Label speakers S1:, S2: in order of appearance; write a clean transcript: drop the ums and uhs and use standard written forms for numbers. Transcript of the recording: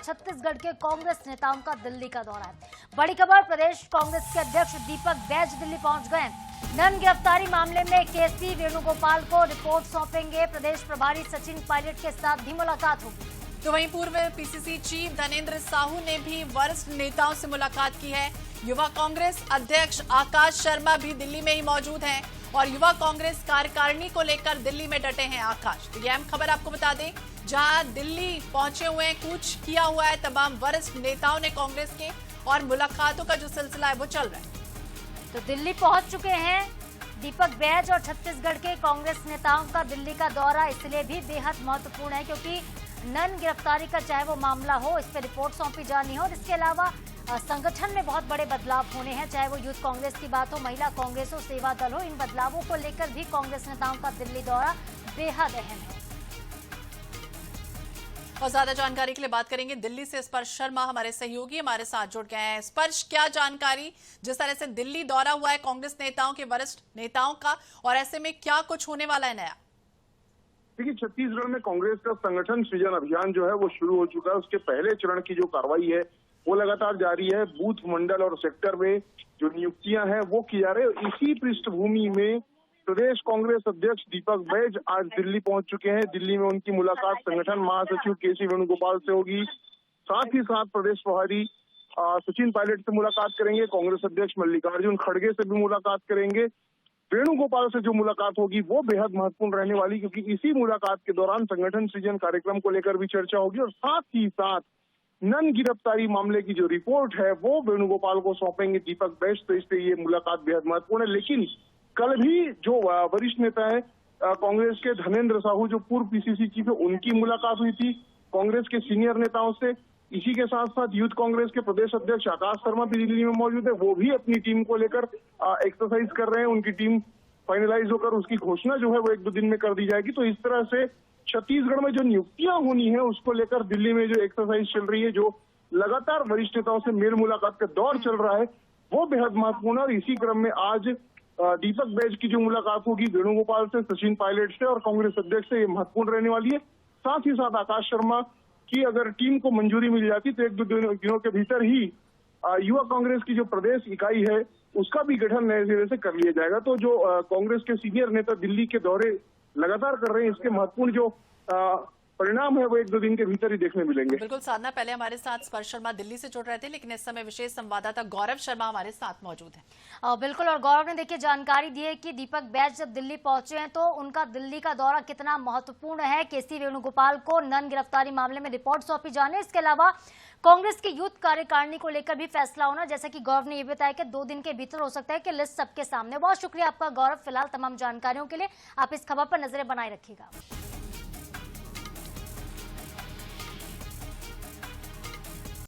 S1: छत्तीसगढ़ के कांग्रेस नेताओं का दिल्ली का दौरा है। बड़ी खबर, प्रदेश कांग्रेस के अध्यक्ष दीपक बैज दिल्ली पहुंच गए। नन गिरफ्तारी मामले में केसी वेणुगोपाल को रिपोर्ट सौंपेंगे। प्रदेश प्रभारी सचिन पायलट के साथ भी मुलाकात होगी।
S2: तो वहीं पूर्व पीसीसी चीफ धनेंद्र साहू ने भी वरिष्ठ नेताओं से मुलाकात की है। युवा कांग्रेस अध्यक्ष आकाश शर्मा भी दिल्ली में ही मौजूद हैं और युवा कांग्रेस कार्यकारिणी को लेकर दिल्ली में डटे हैं आकाश। तो ये अहम खबर आपको बता दें, जहां दिल्ली पहुंचे हुए हैं, कूच किया हुआ है तमाम वरिष्ठ नेताओं ने कांग्रेस के, और मुलाकातों का जो सिलसिला है वो चल रहा है।
S1: तो दिल्ली पहुंच चुके हैं दीपक बैज और छत्तीसगढ़ के कांग्रेस नेताओं का दिल्ली का दौरा इसलिए भी बेहद महत्वपूर्ण है क्योंकि नन गिरफ्तारी का चाहे वो मामला हो, इस पर रिपोर्ट सौंपी जानी हो और इसके अलावा संगठन में बहुत बड़े बदलाव होने हैं, चाहे वो यूथ कांग्रेस की बात हो, महिला कांग्रेस हो, सेवा दल हो। इन बदलावों को लेकर भी कांग्रेस नेताओं का दिल्ली दौरा बेहद अहम है।
S2: और ज्यादा जानकारी के लिए बात करेंगे दिल्ली से स्पर्श शर्मा, हमारे सहयोगी हमारे साथ जुड़ गए हैं। स्पर्श, क्या जानकारी, जिस तरह से दिल्ली दौरा हुआ है कांग्रेस नेताओं के, वरिष्ठ नेताओं का, और ऐसे में क्या कुछ होने वाला है नया?
S3: देखिए, छत्तीसगढ़ में कांग्रेस का संगठन सृजन अभियान जो है वो शुरू हो चुका है। उसके पहले चरण की जो कार्रवाई है वो लगातार जारी है। बूथ, मंडल और सेक्टर में जो नियुक्तियां हैं वो की जा रही है। इसी पृष्ठभूमि में प्रदेश कांग्रेस अध्यक्ष दीपक बैज आज दिल्ली पहुंच चुके हैं। दिल्ली में उनकी मुलाकात संगठन महासचिव केसी वेणुगोपाल से होगी। साथ ही साथ प्रदेश प्रभारी सचिन पायलट से मुलाकात करेंगे। कांग्रेस अध्यक्ष मल्लिकार्जुन खड़गे से भी मुलाकात करेंगे। वेणुगोपाल से जो मुलाकात होगी वो बेहद महत्वपूर्ण रहने वाली, क्योंकि इसी मुलाकात के दौरान संगठन सृजन कार्यक्रम को लेकर भी चर्चा होगी और साथ ही साथ नन गिरफ्तारी मामले की जो रिपोर्ट है वो वेणुगोपाल को सौंपेंगे दीपक बैज। तो इसलिए ये मुलाकात बेहद महत्वपूर्ण है। लेकिन कल भी जो वरिष्ठ नेता है कांग्रेस के धनेंद्र साहू, जो पूर्व पीसीसी चीफ है, उनकी मुलाकात हुई थी कांग्रेस के सीनियर नेताओं से। इसी के साथ साथ यूथ कांग्रेस के प्रदेश अध्यक्ष आकाश शर्मा भी दिल्ली में मौजूद है। वो भी अपनी टीम को लेकर एक्सरसाइज कर रहे हैं। उनकी टीम फाइनलाइज होकर उसकी घोषणा जो है वो 1-2 दिन में कर दी जाएगी। तो इस तरह से छत्तीसगढ़ में जो नियुक्तियां होनी है उसको लेकर दिल्ली में जो एक्सरसाइज चल रही है, जो लगातार वरिष्ठ नेताओं से मेल मुलाकात का दौर चल रहा है, वो बेहद महत्वपूर्ण है। और इसी क्रम में आज दीपक बैज की जो मुलाकात होगी वेणुगोपाल से, सचिन पायलट से और कांग्रेस अध्यक्ष से, ये महत्वपूर्ण रहने वाली है। साथ ही साथ आकाश शर्मा की अगर टीम को मंजूरी मिल जाती तो 1-2 दिनों के भीतर ही युवा कांग्रेस की जो प्रदेश इकाई है उसका भी गठन नए सिरे से कर लिया जाएगा। तो जो कांग्रेस के सीनियर नेता दिल्ली के दौरे लगातार कर रहे हैं, इसके महत्वपूर्ण जो परिणाम है वो 1-2 दिन के भीतर ही देखने मिलेंगे।
S2: बिल्कुल साधना, पहले हमारे साथ स्पर्श शर्मा दिल्ली से जुड़ रहे थे, लेकिन इस समय विशेष संवाददाता गौरव शर्मा हमारे साथ मौजूद है।
S1: बिल्कुल, और गौरव ने देखिए जानकारी दी है कि दीपक बैज जब दिल्ली पहुंचे हैं तो उनका दिल्ली का दौरा कितना महत्वपूर्ण है। केसी वेणुगोपाल को नन गिरफ्तारी मामले में रिपोर्ट सौंपी जाने, इसके अलावा कांग्रेस की यूथ कार्यकारिणी को लेकर भी फैसला होना, जैसा कि गौरव ने यह बताया कि 2 दिन के भीतर हो सकता है कि लिस्ट सबके सामने। बहुत शुक्रिया आपका गौरव, फिलहाल तमाम जानकारियों के लिए। आप इस खबर पर नजरें बनाए रखिएगा।